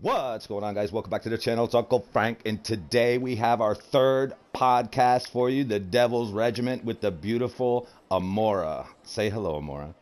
What's going on, guys? Welcome back to the channel. It's Uncle Frank, and today we have our third podcast for you, the Devil's Regiment, with the beautiful Amora. Say hello, Amora.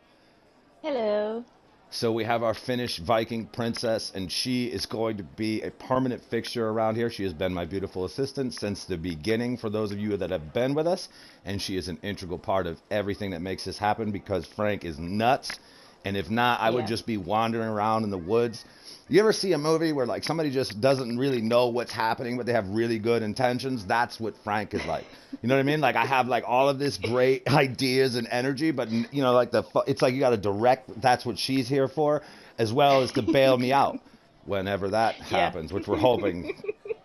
Hello. So we have our Finnish Viking princess, and she is going to be a permanent fixture around here. She has been my beautiful assistant since the beginning, for those of you that have been with us, and she is an integral part of everything that makes this happen because Frank is nuts. And if not, I would just be wandering around in the woods. You ever see a movie where like somebody just doesn't really know what's happening, but they have really good intentions? That's what Frank is like. You know what I mean? Like I have like all of this great ideas and energy, but you know, like it's like you got to direct. That's what she's here for, as well as to bail me out whenever that happens, which we're hoping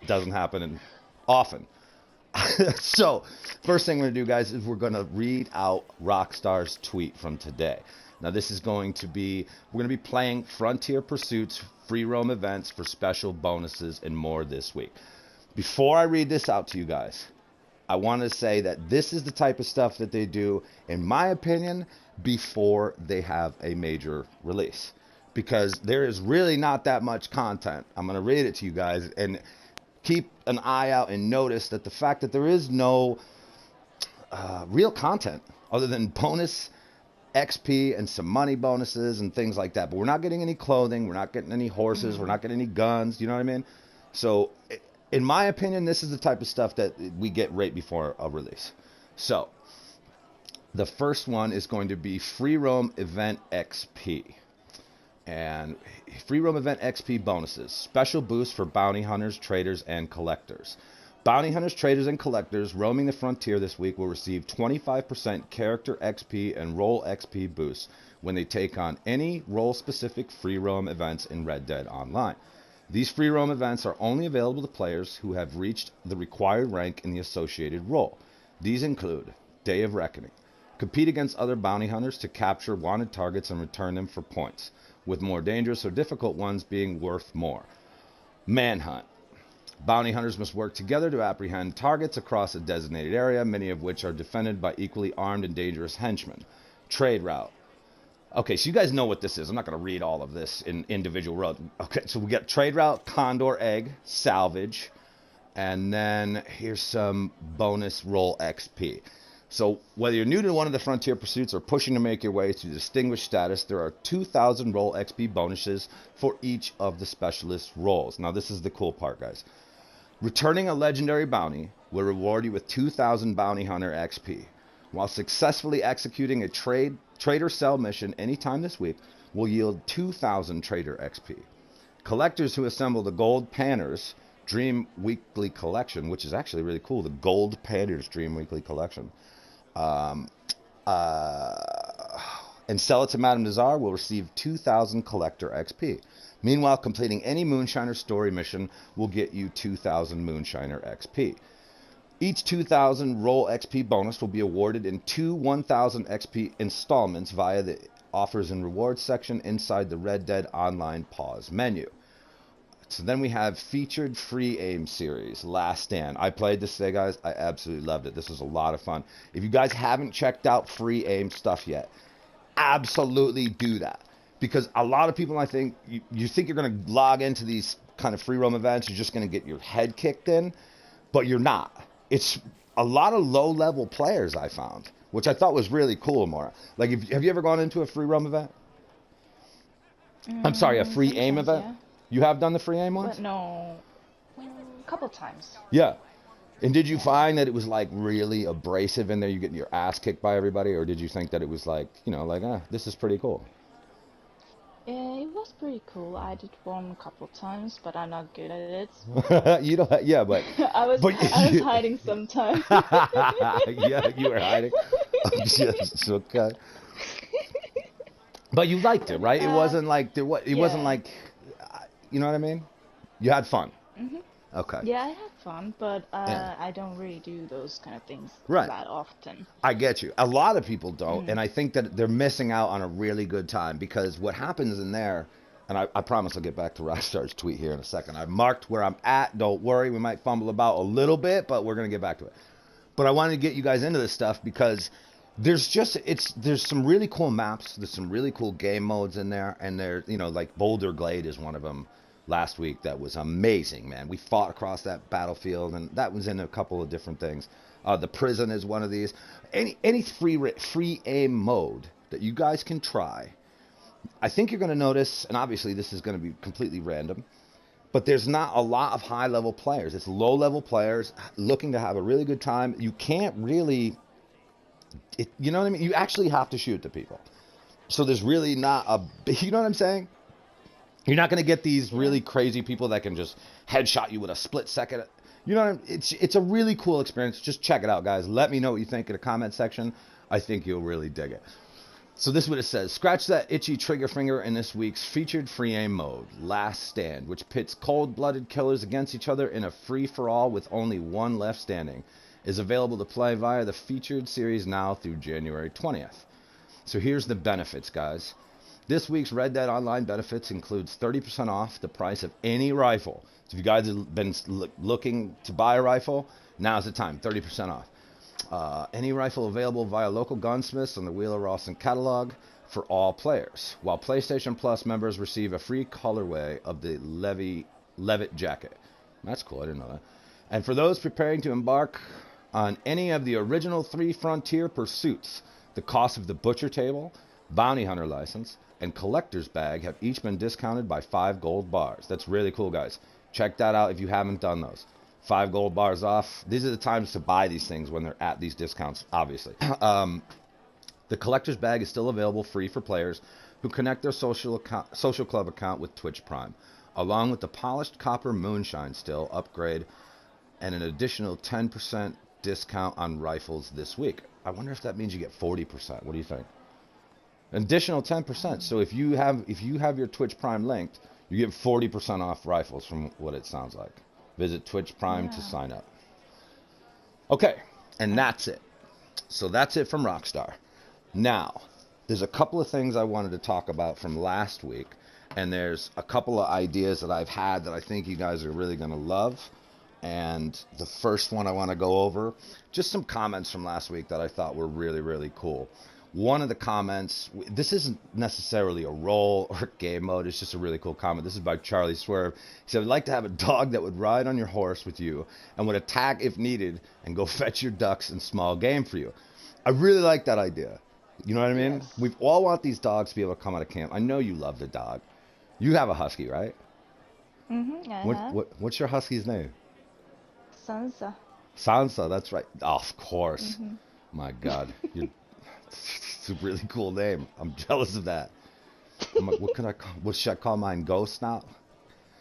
doesn't happen often. So first thing we're gonna do, guys, is we're gonna read out Rockstar's tweet from today. Now this is going to be, we're going to be playing Frontier Pursuits, free roam events for special bonuses and more this week. Before I read this out to you guys, I want to say that this is the type of stuff that they do, in my opinion, before they have a major release. Because there is really not that much content. I'm going to read it to you guys and keep an eye out and notice that the fact that there is no real content other than bonus XP and some money bonuses and things like that, but we're not getting any clothing, we're not getting any horses, we're not getting any guns, you know what I mean? So in my opinion, this is the type of stuff that we get right before a release. So the first one is going to be free roam event XP, and free roam event XP bonuses, special boost for bounty hunters, traders, and collectors. Bounty hunters, traders, and collectors roaming the frontier this week will receive 25% character XP and role XP boosts when they take on any role-specific free roam events in Red Dead Online. These free roam events are only available to players who have reached the required rank in the associated role. These include Day of Reckoning. Compete against other bounty hunters to capture wanted targets and return them for points, with more dangerous or difficult ones being worth more. Manhunt. Bounty hunters must work together to apprehend targets across a designated area, many of which are defended by equally armed and dangerous henchmen. Trade route. Okay, so you guys know what this is. I'm not going to read all of this in individual roads. Okay, so we got trade route, condor egg, salvage, and then here's some bonus roll XP. So whether you're new to one of the Frontier Pursuits or pushing to make your way to distinguished status, there are 2,000 roll XP bonuses for each of the specialist roles. Now this is the cool part, guys. Returning a legendary bounty will reward you with 2,000 bounty hunter XP, while successfully executing a trader sell mission anytime this week will yield 2,000 trader XP. Collectors who assemble the Gold Panners Dream Weekly Collection, which is actually really cool, the Gold Panners Dream Weekly Collection, and sell it to Madame Nazar will receive 2,000 collector XP. Meanwhile, completing any Moonshiner story mission will get you 2,000 Moonshiner XP. Each 2,000 roll XP bonus will be awarded in two 1,000 XP installments via the offers and rewards section inside the Red Dead Online pause menu. So then we have featured free aim series, Last Stand. I played this today, guys. I absolutely loved it. This was a lot of fun. If you guys haven't checked out free aim stuff yet, absolutely do that. Because a lot of people, I think, you think you're going to log into these kind of free roam events, you're just going to get your head kicked in, but you're not. It's a lot of low-level players I found, which I thought was really cool, Amora. Like, have you ever gone into a free roam event? I'm sorry, a free aim event? Yeah. You have done the free aim ones? But no, a couple times. Yeah. And did you find that it was like really abrasive in there? You getting your ass kicked by everybody? Or did you think that it was like, you know, like, this is pretty cool? It was pretty cool. I did one a couple times, but I'm not good at it. You don't, yeah, but I was hiding sometimes. Yeah, you were hiding. Yes, okay. But you liked it, right? It wasn't like wasn't like, you know what I mean? You had fun. Mm-hmm. Okay. Yeah, I had fun, but I don't really do those kind of things that often. I get you. A lot of people don't, and I think that they're missing out on a really good time, because what happens in there, and I promise I'll get back to Rockstar's tweet here in a second. I've marked where I'm at. Don't worry. We might fumble about a little bit, but we're going to get back to it. But I wanted to get you guys into this stuff because there's some really cool maps. There's some really cool game modes in there, and there, you know, like Boulder Glade is one of them. last week that was amazing, man. We fought across that battlefield, and that was in a couple of different things. The prison is one of these. Any free aim mode that you guys can try. I think you're going to notice, and obviously this is going to be completely random, but there's not a lot of high-level players. It's low-level players looking to have a really good time. You can't really, you know what I mean? You actually have to shoot the people. So there's really not a, you know what I'm saying? You're not going to get these really crazy people that can just headshot you with a split second. You know what I mean? It's a really cool experience. Just check it out, guys. Let me know what you think in the comment section. I think you'll really dig it. So this is what it says. Scratch that itchy trigger finger in this week's featured free aim mode, Last Stand, which pits cold-blooded killers against each other in a free-for-all with only one left standing. Is available to play via the featured series now through January 20th. So here's the benefits, guys. This week's Red Dead Online benefits includes 30% off the price of any rifle. So if you guys have been looking to buy a rifle, now's the time, 30% off. Any rifle available via local gunsmiths on the Wheeler Rawson catalog for all players, while PlayStation Plus members receive a free colorway of the Levitt jacket. That's cool, I didn't know that. And for those preparing to embark on any of the original 3 Frontier pursuits, the cost of the Butcher Table, Bounty Hunter license, and Collector's Bag have each been discounted by 5 gold bars. That's really cool, guys. Check that out if you haven't done those. 5 gold bars off. These are the times to buy these things when they're at these discounts, obviously. The Collector's Bag is still available free for players who connect their social club account with Twitch Prime, along with the Polished Copper Moonshine still upgrade and an additional 10% discount on rifles this week. I wonder if that means you get 40%. What do you think? An additional 10%. So if you have your Twitch Prime linked, you get 40% off rifles from what it sounds like. Visit Twitch Prime to sign up. Okay, and that's it. So that's it from Rockstar. Now, there's a couple of things I wanted to talk about from last week, and there's a couple of ideas that I've had that I think you guys are really going to love. And the first one I want to go over, just some comments from last week that I thought were really, really cool. One of the comments, this isn't necessarily a role or game mode, it's just a really cool comment. This is by Charlie Swerve. He said, I'd like to have a dog that would ride on your horse with you and would attack if needed and go fetch your ducks and small game for you. I really like that idea. You know what I mean? Yes. We all want these dogs to be able to come out of camp. I know you love the dog. You have a husky, right? Mm-hmm. What's your husky's name? Sansa. Sansa, that's right. Oh, of course. Mm-hmm. My God. It's a really cool name. I'm jealous of that. What should I call mine? Ghost now?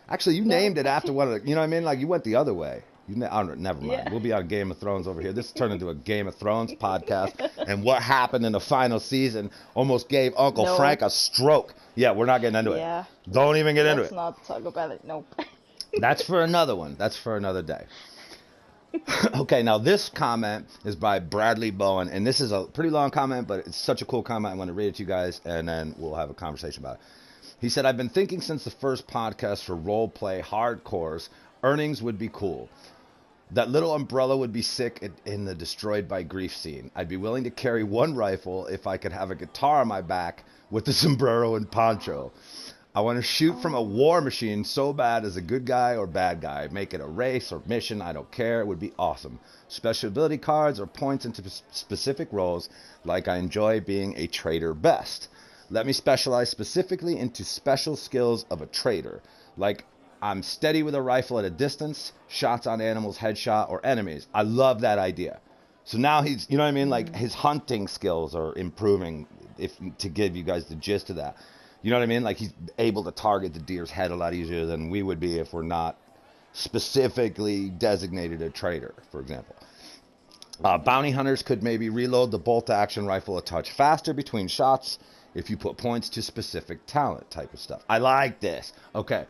Actually, you named it after one of the, you know what I mean? Like, you went the other way. Never mind. Yeah. We'll be on Game of Thrones over here. This turned into a Game of Thrones podcast. And what happened in the final season almost gave Uncle Frank a stroke. Yeah, we're not getting into it. Don't even get into it. Let's not talk about it. Nope. That's for another one. That's for another day. Okay, now this comment is by Bradley Bowen, and this is a pretty long comment, but it's such a cool comment. I want to read it to you guys, and then we'll have a conversation about it. He said, I've been thinking since the first podcast for roleplay hardcores, earnings would be cool. That little umbrella would be sick in the Destroyed by Grief scene. I'd be willing to carry one rifle if I could have a guitar on my back with the sombrero and poncho. I want to shoot from a war machine so bad as a good guy or bad guy. Make it a race or mission, I don't care. It would be awesome. Special ability cards or points into specific roles, like I enjoy being a trader best. Let me specialize specifically into special skills of a trader, like I'm steady with a rifle at a distance, shots on animals, headshot, or enemies. I love that idea. So now he's, you know what I mean? Like his hunting skills are improving, to give you guys the gist of that. You know what I mean? Like he's able to target the deer's head a lot easier than we would be if we're not specifically designated a trader, for example. Bounty hunters could maybe reload the bolt-action rifle a touch faster between shots if you put points to specific talent type of stuff. I like this. Okay,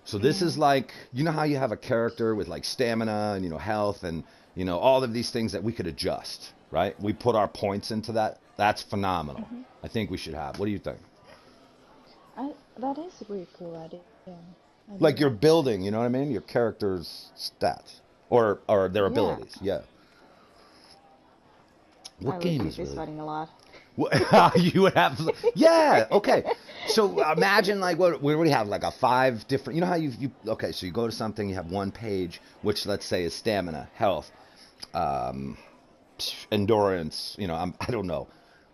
so this is like, you know how you have a character with like stamina and, you know, health and, you know, all of these things that we could adjust, right? We put our points into that. That's phenomenal. I think we should have. What do you think? That is a really cool idea. Like you're building, you know what I mean? Your character's stats or their abilities. Yeah. What game is this really? fighting a lot. You would have, yeah, okay. So imagine like what we have like a 5 different. You know how okay, so you go to something, you have one page, which let's say is stamina, health, um, endurance. I don't know,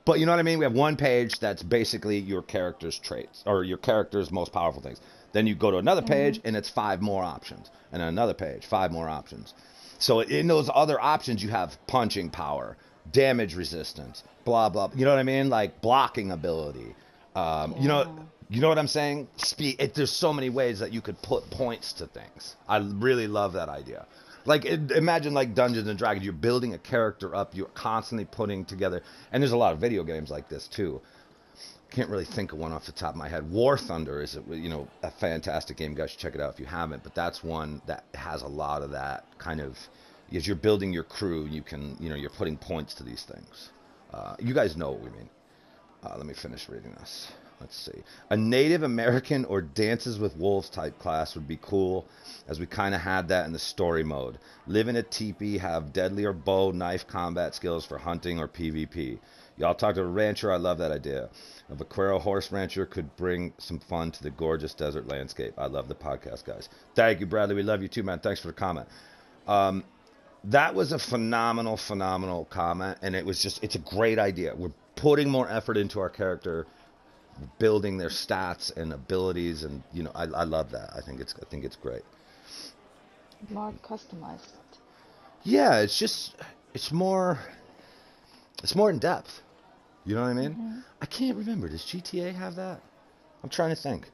but you know what I mean. We have one page that's basically your character's traits or your character's most powerful things. Then you go to another page Mhm. and it's 5 more options, and another page, 5 more options. So in those other options, you have punching power, damage resistance, blah blah. You know what I mean? Like blocking ability. Um, you know, Yeah. you know what I'm saying? There's so many ways that you could put points to things. I really love that idea. Like imagine like Dungeons and Dragons. You're building a character up. You're constantly putting together. And there's a lot of video games like this too. Can't really think of one off the top of my head. War Thunder is a fantastic game. You guys should check it out if you haven't. But that's one that has a lot of that kind of. As you're building your crew, you can you're putting points to these things. You guys know what we mean. Let me finish reading this. Let's see. A Native American or Dances with Wolves type class would be cool, as we kind of had that in the story mode. Live in a teepee, have deadly or bow, knife combat skills for hunting or PvP. Y'all talk to a rancher. I love that idea. A vaquero horse rancher could bring some fun to the gorgeous desert landscape. I love the podcast, guys. Thank you, Bradley. We love you too, man. Thanks for the comment. Um, that was a phenomenal comment, and it's a great idea. We're putting more effort into our character, building their stats and abilities, and I love that. I think it's great. More customized. Yeah, it's more it's more in depth. You know what I mean? Mhm. I can't remember. Does GTA have that? I'm trying to think.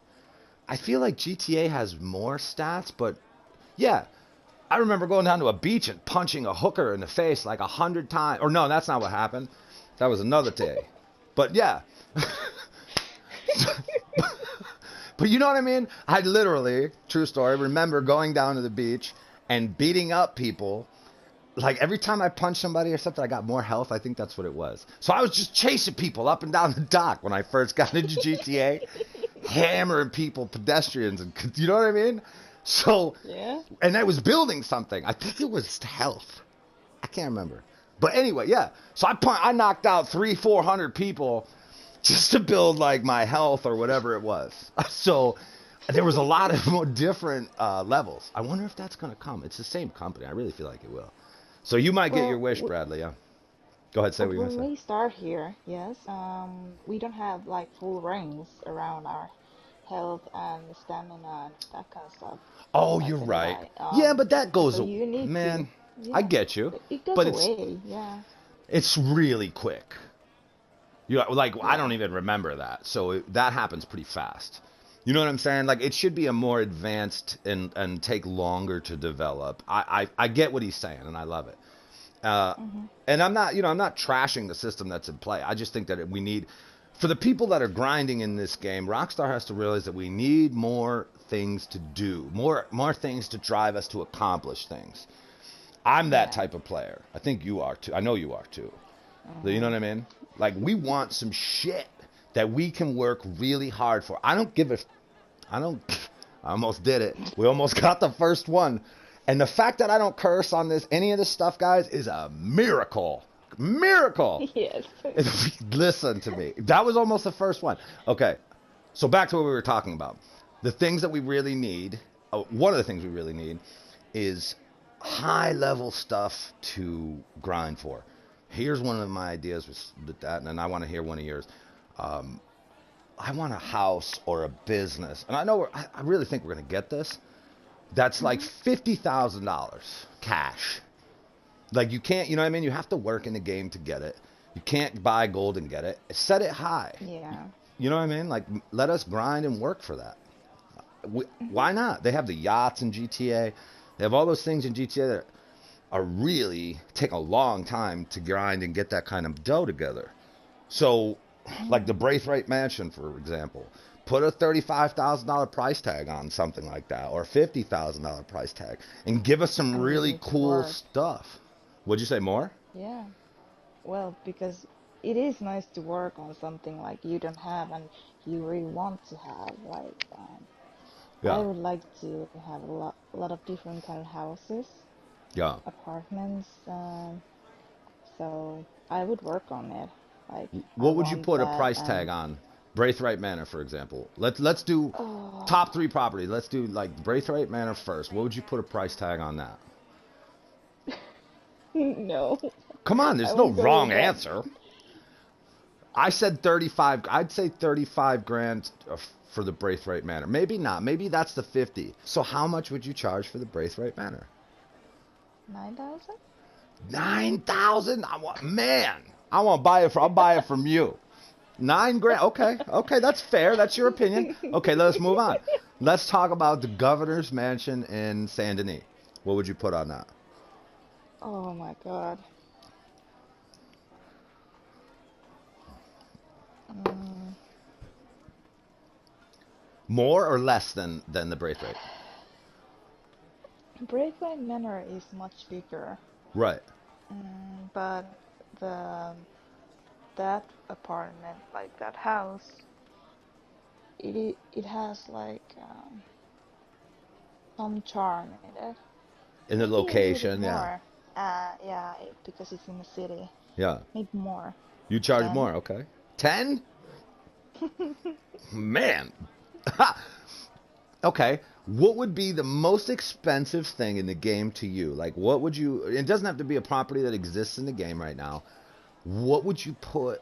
I feel like GTA has more stats, but yeah, I remember going down to a beach and punching a hooker in the face like 100 times. Or no, that's not what happened. That was another day. But yeah. But you know what I mean? I literally, true story, remember going down to the beach and beating up people. Like every time I punched somebody or something, I got more health. I think that's what it was. So I was just chasing people up and down the dock when I first got into GTA, hammering people, pedestrians, and you know what I mean? So, Yeah. and I was building something. I think it was health. I can't remember. But anyway, yeah. So I knocked out 400 people just to build like my health or whatever it was. So there was a lot of more different levels. I wonder if that's gonna come. It's the same company. I really feel like it will. So you might get your Well, wish, Bradley. Yeah. Go ahead. Say what you're gonna when say. we start here, yes, we don't have like full rings around our health and stamina and that kind of stuff, Oh, you're like in the right. right. Yeah, but that So goes. you need to, Man, I yeah, get you, it goes but away. Yeah, it's really quick. Like I don't yeah. even remember that. So that happens pretty fast. You know what I'm saying? Like it should be a more advanced and take longer to develop. I get what he's saying and I love it. Uh, Mhm. and I'm not trashing the system that's in play. I just think that we need, for the people that are grinding in this game, Rockstar has to realize that we need more things to do, more things to drive us to accomplish things. I'm that Yeah. type of player. I think you are too. I know you are too. You know Mhm. what I mean? Like we want some shit that we can work really hard for. I don't give a. I don't. I almost did it. We almost got the first one, and the fact that I don't curse on any of this stuff, guys, is a miracle. Miracle. Yes. Listen to me. That was almost the first one. Okay. So back to what we were talking about. The things that we really need. One of the things we really need is high level stuff to grind for. Here's one of my ideas with that, and then I want to hear one of yours. Um, I want a house or a business, and I know I really think we're gonna get this. That's like Mhm. $50,000 cash. Like you can't, you know what I mean? You have to work in the game to get it. You can't buy gold and get it. Set it high. Yeah. You know what I mean? Like let us grind and work for that. Mhm. Why not? They have the yachts in GTA. They have all those things in GTA that are really take a long time to grind and get that kind of dough together. So, like the Mhm. Braithwaite Mansion, for example, put a $35,000 price tag on something like that, or a $50,000 price tag, and give us some And you really need to cool work. stuff. Would you say more? Yeah. Well, because it is nice to work on something like you don't have and you really want to have. Like, I Yeah, would like to have a lot of different kind of houses, yeah. apartments. So I would work on it. Like I What would you want put a that, price tag and on? Braithwaite Manor, for example. Let's do oh top 3 properties. Let's do like Braithwaite Manor first. What would you put a price tag on that? no, Come on, I there's no won't go wrong with that. answer. I said 35. I'd say 35 grand for the Braithwaite Manor. Maybe not. Maybe that's the 50. So how much would you charge for the Braithwaite Manor? 9,000? 9,000? I want to buy it I'll buy it from you. 9 grand. Okay. Okay, that's fair. That's your opinion. Okay, let's move on. Let's talk about the governor's mansion in Saint Denis. What would you put on that? Oh my God. Mm, More or less than the Braithwaite? Breakaway Manor is much bigger, Right. but the that apartment, like that house, it has like some charm in it. In the Maybe a little bit location, yeah. more. Yeah, because it's in the city. Yeah. Maybe more. You charge 10. more, okay. 10? Man. Okay. What would be the most expensive thing in the game to you? Like, what would you... It doesn't have to be a property that exists in the game right now. What would you put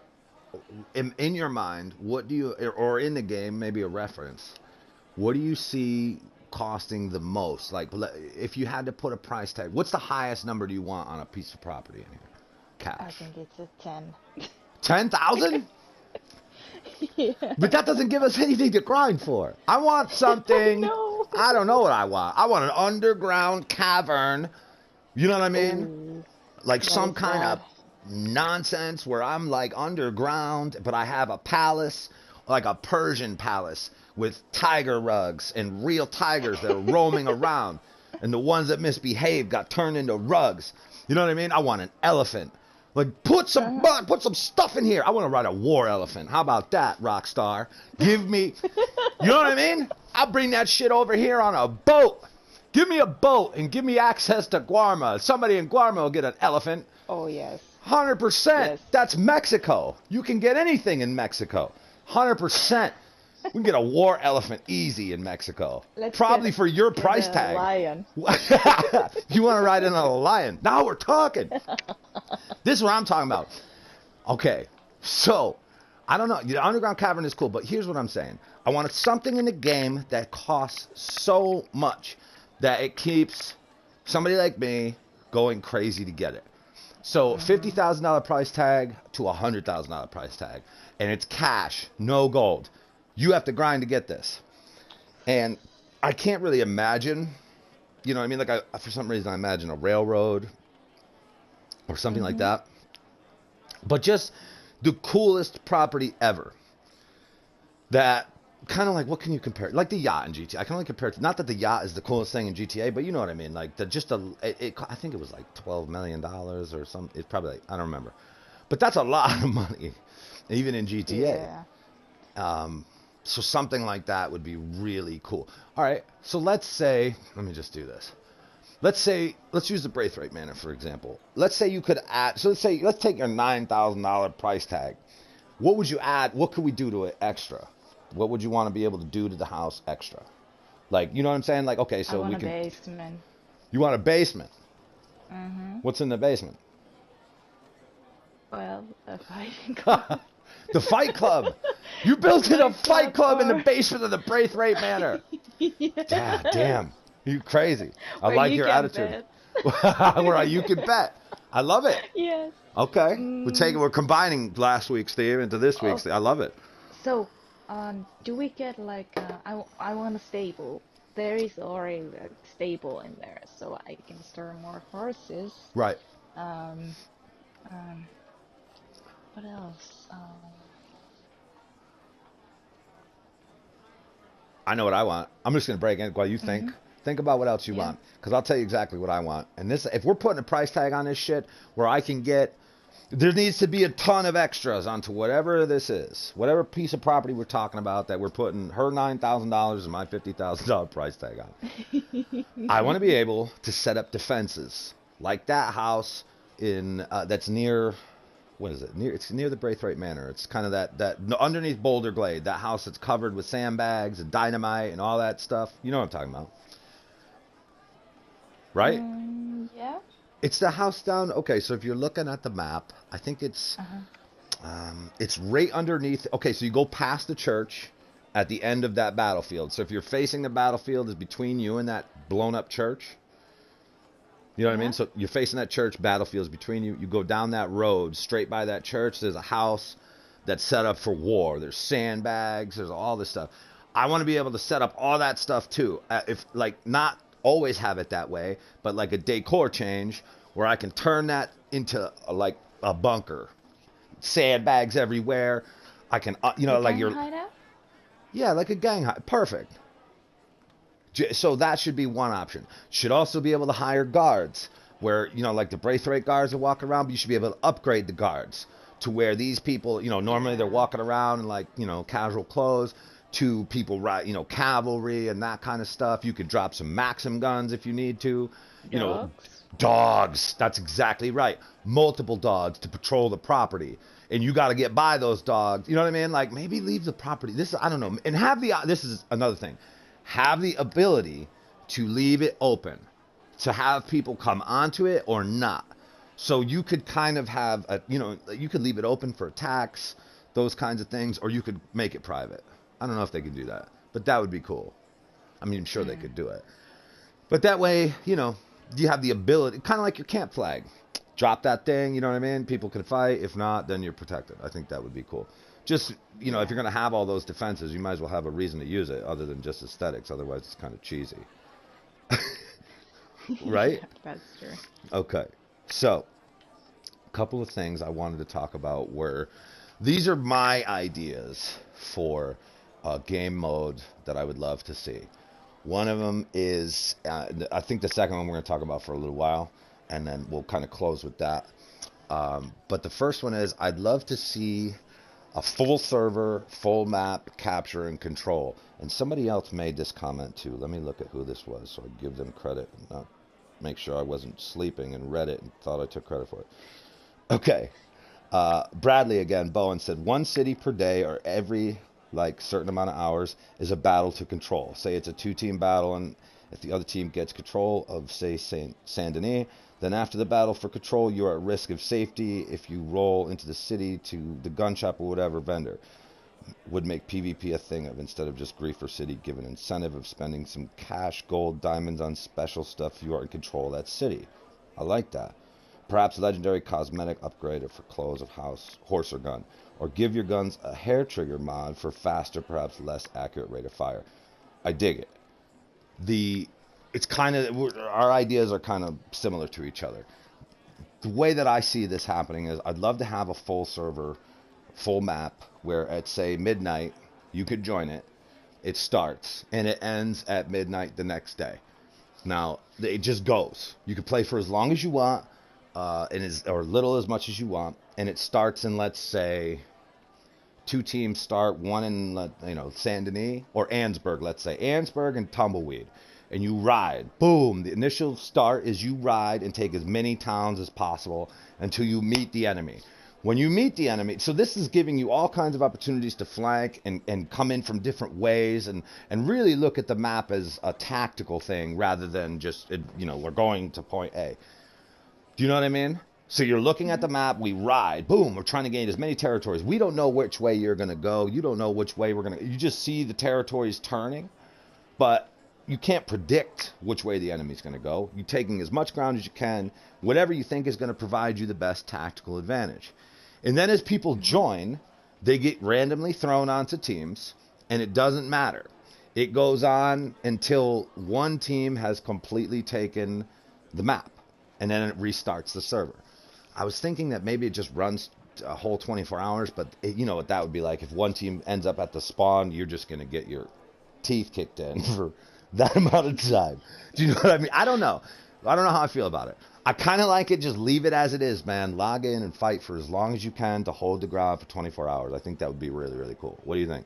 in your mind? What do you... Or in the game, maybe a reference. What do you see costing the most? Like, if you had to put a price tag, what's the highest number do you want on a piece of property in here? I Cash. think it's a 10. 10,000? Yeah. But that doesn't give us anything to grind for. I want I something. know. I don't know what I want. I want an underground cavern. You know what I mean? Ooh, Like what some is kind that? of nonsense where I'm like underground, but I have a palace, like a Persian palace with tiger rugs and real tigers that are roaming around. And the ones that misbehave got turned into rugs. You know what I mean? I want an elephant. Like, put some stuff in here. I want to ride a war elephant. How about that, Rockstar? Give me, you know what I mean? I'll bring that shit over here on a boat. Give me a boat and give me access to Guarma. Somebody in Guarma will get an elephant. Oh yes. 100%. Yes. That's Mexico. You can get anything in Mexico. 100%. We can get a war elephant easy in Mexico. Let's Probably get for your get price a tag. lion. You want to ride in on a lion? Now we're talking. This is what I'm talking about. Okay, so I don't know. The underground cavern is cool, but here's what I'm saying. I wanted something in the game that costs so much that it keeps somebody like me going crazy to get it. So $50,000 price tag to $100,000 price tag, and it's cash, no gold. You have to grind to get this, and I can't really imagine. You know what I mean? Like, for some reason, I imagine a railroad or something like that. But just the coolest property ever. That kind of like, what can you compare? Like the yacht in GTA. I can only compare it to, not that the yacht is the coolest thing in GTA, but you know what I mean. Like, I think it was like $12 million or something. It's probably, like, I don't remember. But that's a lot of money, even in GTA. Yeah. So something like that would be really cool. All right, so let's say, let me just do this. Let's use the Braithwaite Manor, for example. Let's say you could add, so let's take your $9,000 price tag. What would you add? What could we do to it extra? What would you want to be able to do to the house extra? Like, you know what I'm saying? Like, okay, so I want we a can. basement. You want a basement? Mm-hmm. What's in the basement? Well, a fighting club. The Fight Club. You built in a Fight Club in the Or basement of the Braithwaite Manor. yeah. Damn. You crazy. I Where like you your can attitude. bet. Where you can bet. I love it. Yes. Okay. Mm, We're combining last week's theme into this week's oh, theme. I love it. so, do we get like I want a stable. There is already a stable in there, so I can store more horses. Right. Um, um, what else? I know what I want. I'm just going to break in while you think. Mhm. Think about what else you Yeah. want. Because I'll tell you exactly what I want. And this, if we're putting a price tag on this shit where I can get, there needs to be a ton of extras onto whatever this is. Whatever piece of property we're talking about that we're putting her $9,000 and my $50,000 price tag on. I want to be able to set up defenses. Like that house in that's near, what is it? It's near the Braithwaite Manor. It's kind of that underneath Boulder Glade, that house that's covered with sandbags and dynamite and all that stuff. You know what I'm talking about, right? Yeah. It's the house down. Okay, so if you're looking at the map, I think Uh-huh. it's right underneath. Okay, so you go past the church at the end of that battlefield. So if you're facing the battlefield, is between you and that blown up church. You know what I mean? Yeah. So you're facing that church, battlefield's between you. You go down that road, straight by that church. There's a house that's set up for war. There's sandbags. There's all this stuff. I want to be able to set up all that stuff too. If like not always have it that way, but like a decor change where I can turn that into like a bunker. Sandbags everywhere. I can, A like gang you're, hideout? yeah, like a gang. Perfect. So that should be one option. Should also be able to hire guards where, like the Braithwaite guards are walking around, but you should be able to upgrade the guards to where these people, normally they're Yeah. walking around in like, casual clothes to people, right, cavalry and that kind of stuff. You could drop some Maxim guns if you need to, you know, Dogs? dogs. That's exactly right. Multiple dogs to patrol the property. And you got to get by those dogs. You know what I mean? Like maybe leave the property. I don't know. And this is another thing. Have the ability to leave it open, to have people come onto it or not. So you could kind of have you could leave it open for attacks, those kinds of things, or you could make it private. I don't know if they could do that, but that would be cool. I mean, I'm sure they could do it. But that way, you have the ability, kind of like your camp flag. Drop that thing, you know what I mean? People can fight. If not, then you're protected. I think that would be cool. Just, if you're Yeah. going to have all those defenses, you might as well have a reason to use it other than just aesthetics. Otherwise, it's kind of cheesy. Right? Yeah, that's true. Okay. So, a couple of things I wanted to talk about were these are my ideas for a game mode that I would love to see. One of them is, I think the second one we're going to talk about for a little while, and then we'll kind of close with that. But the first one is I'd love to see a full server, full map capture and control. And somebody else made this comment too. Let me look at who this was so I give them credit and not make sure I wasn't sleeping and read it and thought I took credit for it. Okay. Bradley again, Bowen said 1 city per day or every certain amount of hours is a battle to control. Say it's a 2-team battle, and if the other team gets control of, say, Saint Denis, then after the battle for control, you are at risk of safety if you roll into the city to the gun shop or whatever vendor. Would make PvP a thing of instead of just Griefer City, give an incentive of spending some cash, gold, diamonds on special stuff if you are in control of that city. I like that. Perhaps legendary cosmetic upgrade for clothes of house, horse or gun. Or give your guns a hair trigger mod for faster, perhaps less accurate rate of fire. I dig it. It's kind of, our ideas are kind of similar to each other. The way that I see this happening is I'd love to have a full server, full map, where at, say, midnight, you could join it. It starts, and it ends at midnight the next day. Now, it just goes. You can play for as long as you want, or little as much as you want, and it starts in, let's say, 2 teams start, one in, Saint Denis, or Annesburg, let's say. Annesburg and Tumbleweed. And you ride. Boom. The initial start is you ride and take as many towns as possible until you meet the enemy. When you meet the enemy, so this is giving you all kinds of opportunities to flank and come in from different ways and really look at the map as a tactical thing rather than just, we're going to point A. Do you know what I mean? So you're looking at the map, we ride, boom, we're trying to gain as many territories. We don't know which way you're going to go. You don't know which way we're going to, you just see the territories turning, but you can't predict which way the enemy's going to go. You're taking as much ground as you can, whatever you think is going to provide you the best tactical advantage. And then as people join, they get randomly thrown onto teams, and it doesn't matter. It goes on until one team has completely taken the map, and then it restarts the server. I was thinking that maybe it just runs a whole 24 hours, but you know what that would be like. If one team ends up at the spawn, you're just going to get your teeth kicked in for that amount of time. Do you know what I mean? I don't know. I don't know how I feel about it. I kind of like it. Just leave it as it is, man. Log in and fight for as long as you can to hold the ground for 24 hours. I think that would be really, really cool. What do you think?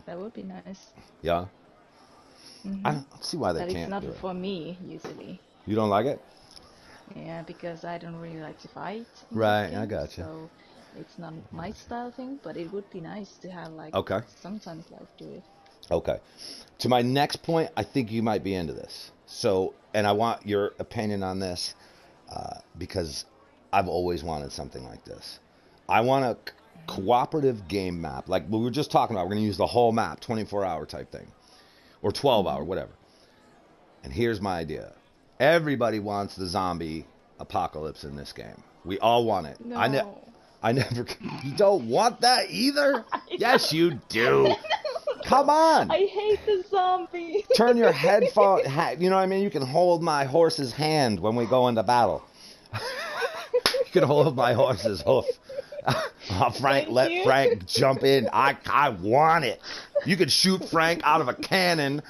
That would be nice. Yeah? I Mm-hmm. don't see why they That is can't not do it. for me, usually. You don't like it? Yeah, because I don't really like to fight in that Right, I game, gotcha. so it's not my style thing, but it would be nice to have like Okay. sometimes like do it. Okay. To my next point, I think you might be into this. So, and I want your opinion on this because I've always wanted something like this. I want a Hmm. cooperative game map, like we were just talking about. We're going to use the whole map, 24-hour type thing, or 12-hour, Hmm. whatever. And here's my idea. Everybody wants the zombie apocalypse in this game. We all want it. No. I never. You don't want that either? I Yes, don't. you do. Come on. I hate the zombies. Turn your headphone. You know what I mean? You can hold my horse's hand when we go into battle. You can hold my horse's hoof. Frank, Thank let you. Frank jump in. I want it. You could shoot Frank out of a cannon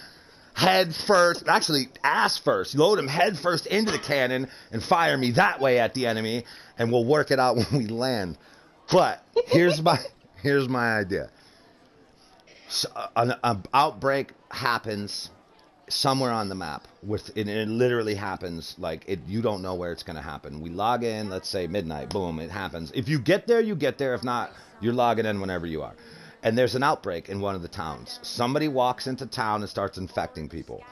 head first, actually ass first. Load him head first into the cannon and fire me that way at the enemy, and we'll work it out when we land. But here's my idea. So, an outbreak happens somewhere on the map it literally happens like it you don't know where it's going to happen. We log in, let's say midnight, boom, it happens. If you get there, you get there. If not, you're logging in whenever you are. And there's an outbreak in one of the towns. Somebody walks into town and starts infecting people.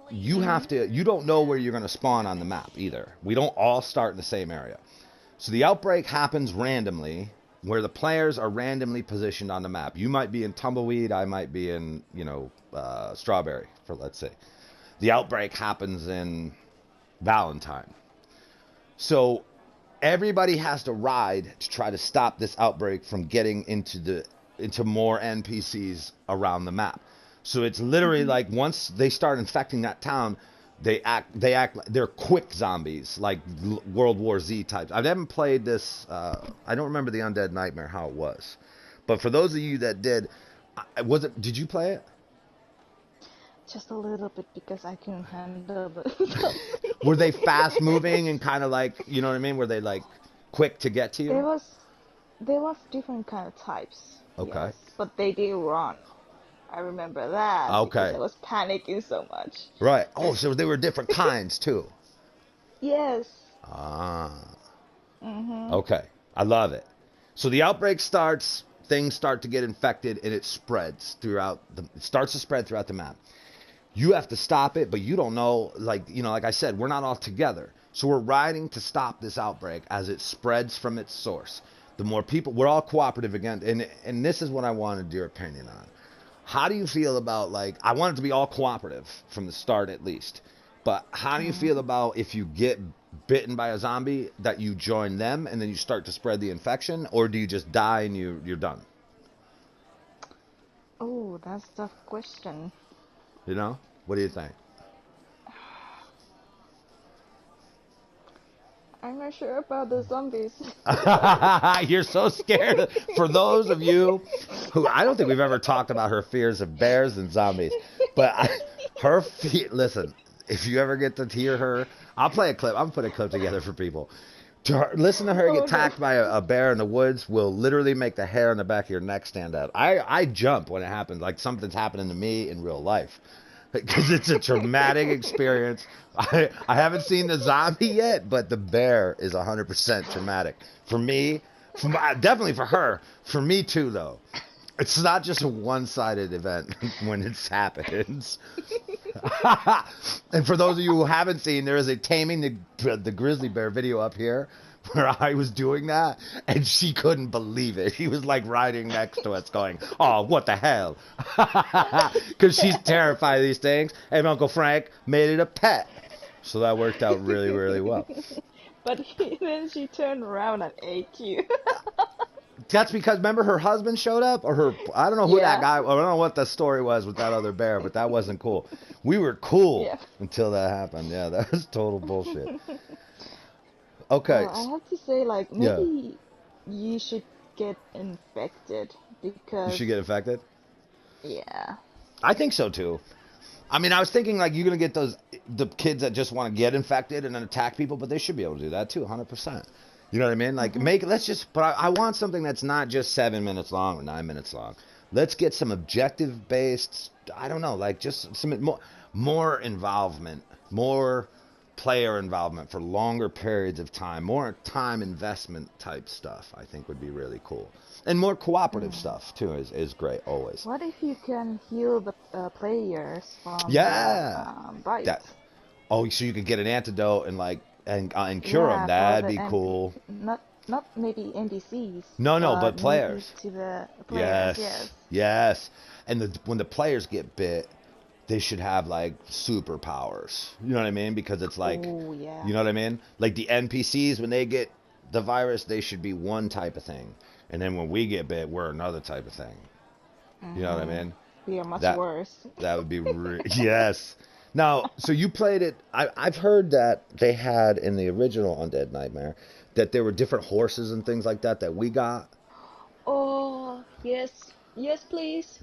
Hmm. You don't know where you're going to spawn on the map either. We don't all start in the same area. So the outbreak happens randomly, where the players are randomly positioned on the map. You might be in Tumbleweed, I might be in, Strawberry, for let's say. The outbreak happens in Valentine. So everybody has to ride to try to stop this outbreak from getting into more NPCs around the map. So it's literally Hmm. like once they start infecting that town, they're quick zombies like World War Z types. I haven't played this. I don't remember the Undead Nightmare how it was, but for those of you that did, was it? Did you play it? Just a little bit because I couldn't handle the Were they zombies. fast moving and kind of like you know what I mean? Were they like quick to get to There you? was there was different kind of types, Okay. yes, but they did run. I remember that because I Okay. was panicking so much. Right. Oh, so they were different kinds too. Yes. Ah. Mhm. Okay. I love it. So the outbreak starts, things start to get infected, and it starts to spread throughout the map. You have to stop it, but you don't know, like I said, we're not all together. So we're riding to stop this outbreak as it spreads from its source. The more people, we're all cooperative again, and this is what I wanted your opinion on. How do you feel about like I want it to be all cooperative from the start at least. But how do you feel Mhm. about if you get bitten by a zombie that you join them and then you start to spread the infection, or do you just die and you're done? Oh, that's a tough question. You know? What do you think? I'm not sure about the zombies. You're so scared. For those of you who I don't think we've ever talked about her fears of bears and zombies, but listen, if you ever get to hear her, I'll play a clip. I'm putting a clip together for people. Listen to her get Oh no. attacked by a bear in the woods will literally make the hair on the back of your neck stand up. I jump when it happens, like something's happening to me in real life. Because it's a traumatic experience. I haven't seen the zombie yet, but the bear is 100% traumatic. For me, definitely for her. For me too, though. It's not just a one-sided event when it happens. And for those of you who haven't seen, there is a taming the grizzly bear video up here where I was doing that, and she couldn't believe it. He was like riding next to us, going, "Oh, what the hell?" Because she's terrified of these things, and Uncle Frank made it a pet, so that worked out really, really well. But then she turned around and ate you. That's because remember her husband showed up, or her I don't know who that Yeah. guy. I don't know what the story was with that other bear, but that wasn't cool. We were cool Yeah. until that happened. Yeah, that was total bullshit. Okay, Well, I have to say, like, yeah, maybe you should get infected you because, should get infected. yeah. I think so too. I mean, I was thinking like you're gonna get the kids that just want to get infected and then attack people, but they should be able to do that too, 100%. You know what I mean? Like Mhm. let's just. But I want something that's not just 7 minutes long or 9 minutes long. Let's get some objective based. I don't know, like just some more involvement, more player involvement for longer periods of time, more time investment type stuff, I think would be really cool. And more cooperative stuff too is great always. What if you can heal the players from the Yeah. That. bites? Oh, so you could get an antidote and like and cure them. Yeah, for That'd the be cool. not maybe NPCs, No, but but maybe players. to the players. Yes. Yes. Yes. And when the players get bit, they should have like superpowers. You know what I mean? Because it's like, Oh yeah. you know what I mean? Like the NPCs, when they get the virus, they should be one type of thing. And then when we get bit, we're another type of thing. You know what I mean? We are much That worse. that would be yes. Now, so you played it. I've heard that they had in the original Undead Nightmare that there were different horses and things like that we got. Oh yes, yes please.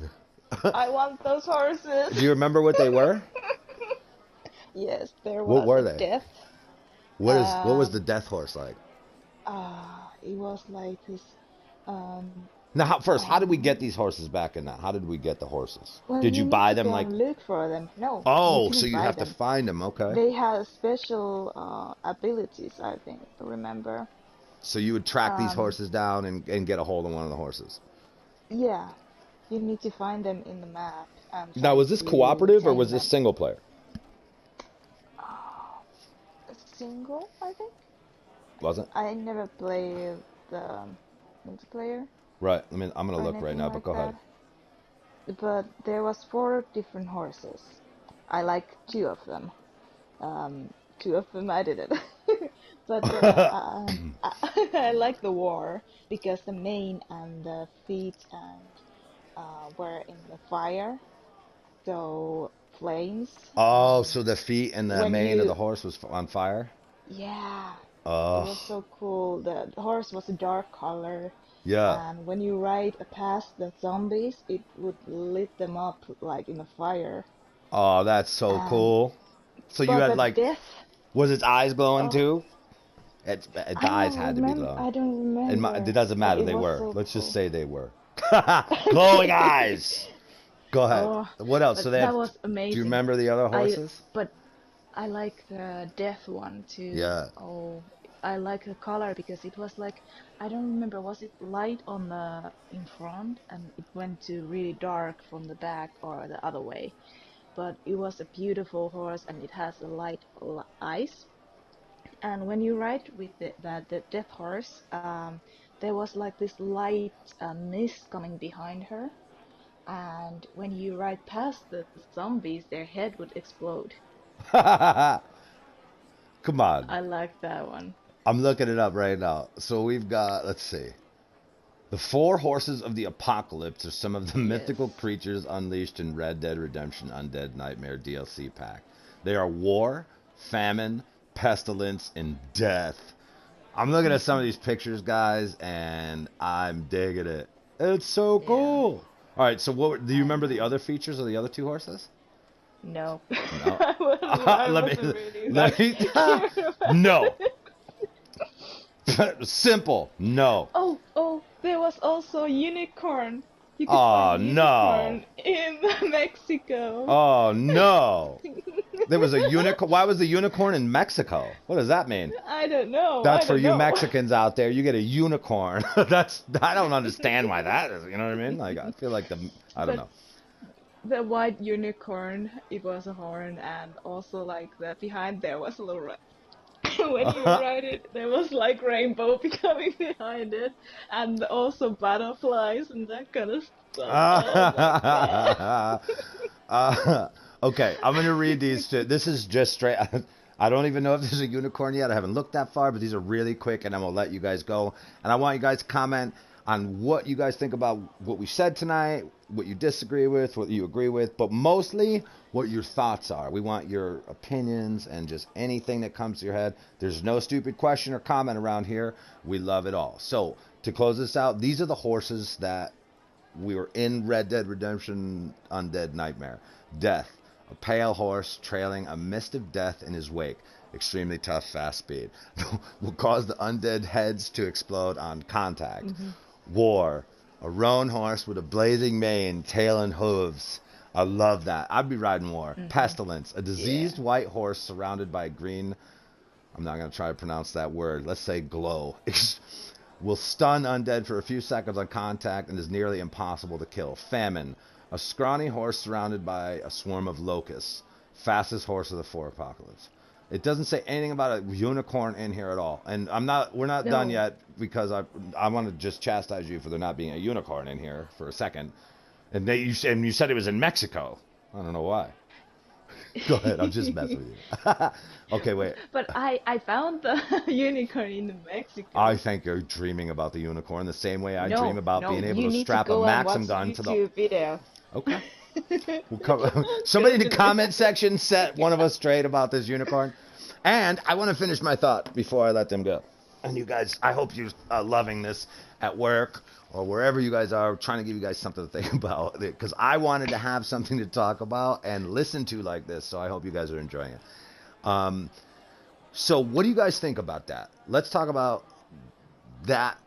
I want those horses. Do you remember what they were? Yes, there What was were a they? death. What was the death horse like? It was like this. Now, how did we get these horses back in that? How did we get the horses? Well, Did you need buy to them go like? and look for them. No. Oh, so couldn't you buy have to them. find them. Okay. They had special abilities, I think. Remember? So you would track these Um, horses down and get a hold of one of the horses. Yeah. You need to find them in the map and Now, try was this to cooperative or tame was this them. single player? Single, I think. Was it? I never played the multiplayer Right. I'm gonna or look right anything now, but like go ahead. that. But there was 4 different horses. I like 2 of them. 2 of them I didn't. But I like the war because the mane and the feet and were in the fire. So flames. Oh, so the feet and the When mane of the you horse was on fire? Yeah, it Oh, was so cool. The horse was a dark color, yeah. and when you ride past the zombies, it would lit them up like in a fire. Oh, that's so And cool. So you but had the like, death, was its eyes glowing oh, too? The eyes had to be glowing. I don't It remember, doesn't but matter. it They was were. so Let's just cool. say they were. Glowing eyes. Go ahead. Oh, What else? So but they that had. was Do you amazing. remember the other I horses? but I like the death one too. Yeah. Oh, I like the color because it was like I don't remember, was it light on the in front and it went to really dark from the back or the other way. But it was a beautiful horse and it has a light eyes. And when you ride with the death horse, there was like this light mist coming behind her. And when you ride past the zombies, their head would explode. Come on. I like that one. I'm looking it up right now. So we've got, let's see. The 4 horses of the apocalypse are some of the Yes. mythical creatures unleashed in Red Dead Redemption Undead Nightmare DLC pack. They are war, famine, pestilence, and death. I'm looking at some of these pictures, guys, and I'm digging it. It's so Yeah. cool. All right, so do you remember the other features of the other 2 horses? No. No. I let wasn't me, really let me, sure about no. it. Simple, no. Oh, there was also unicorn. You could Oh, find no. unicorn in Mexico. Oh, no. There was a unicorn. Why was the unicorn in Mexico? What does that mean? I don't know. That's I for don't you know. Mexicans out there. You get a unicorn. I don't understand why that is. You know what I mean? Like, I feel like I don't But know. the white unicorn, it was a horn, and also like the behind there was a little when you ride it, there was like rainbow becoming behind it, and also butterflies and that kind of stuff. Oh my god. Okay, I'm gonna read these. This is just straight. I don't even know if there's a unicorn yet. I haven't looked that far, but these are really quick, and I'm gonna let you guys go. And I want you guys to comment on what you guys think about what we said tonight, what you disagree with, what you agree with, but mostly what your thoughts are. We want your opinions and just anything that comes to your head. There's no stupid question or comment around here. We love it all. So to close this out, these are the horses that we were in Red Dead Redemption Undead Nightmare. Death, a pale horse trailing a mist of death in his wake. Extremely tough, fast speed. Will cause the undead heads to explode on contact. War, a roan horse with a blazing mane, tail, and hooves. I love that. I'd be riding more. Pestilence, a diseased Yeah. white horse surrounded by green. I'm not going to try to pronounce that word. Let's say glow. Will stun undead for a few seconds on contact and is nearly impossible to kill. Famine, a scrawny horse surrounded by a swarm of locusts. Fastest horse of the four apocalypse. It doesn't say anything about a unicorn in here at all. And we're not done No. yet because I want to just chastise you for there not being a unicorn in here for a second. And you said it was in Mexico. I don't know why. Go ahead. I'm just messing with you. Okay, wait. But I found the unicorn in Mexico. I think you're dreaming about the unicorn the same way I No, dream about no, being able you to need strap to go a and Maxim watch gun to the... YouTube video. Okay. Somebody in the comment section set one of us straight about this unicorn. And I want to finish my thought before I let them go. And you guys, I hope you're loving this at work or wherever you guys are, trying to give you guys something to think about. Because I wanted to have something to talk about and listen to like this. So I hope you guys are enjoying it. So what do you guys think about that? Let's talk about that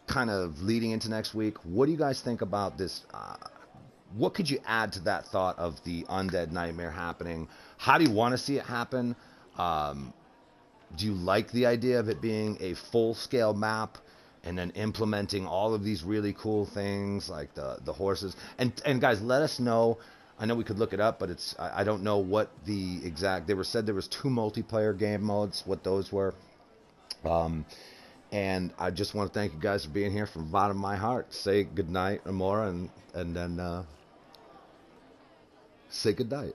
kind of leading into next week. What do you guys think about this? What could you add to that thought of the undead nightmare happening? How do you want to see it happen? Do you like the idea of it being a full-scale map and then implementing all of these really cool things like the horses? And guys, let us know. I know we could look it up, but I don't know what the exact... said there was 2 multiplayer game modes, what those were. And I just want to thank you guys for being here from the bottom of my heart. Say goodnight, Amora, and then say goodnight.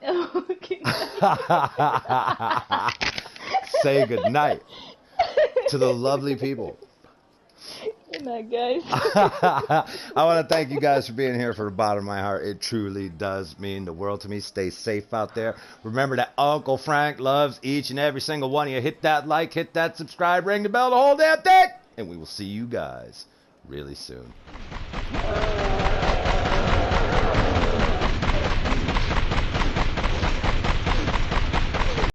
Okay. Say goodnight to the lovely people. Good night, guys. I want to thank you guys for being here from the bottom of my heart. It truly does mean the world to me. Stay safe out there. Remember that Uncle Frank loves each and every single one of you. Hit that like, hit that subscribe, ring the bell, the whole damn thing. And we will see you guys really soon.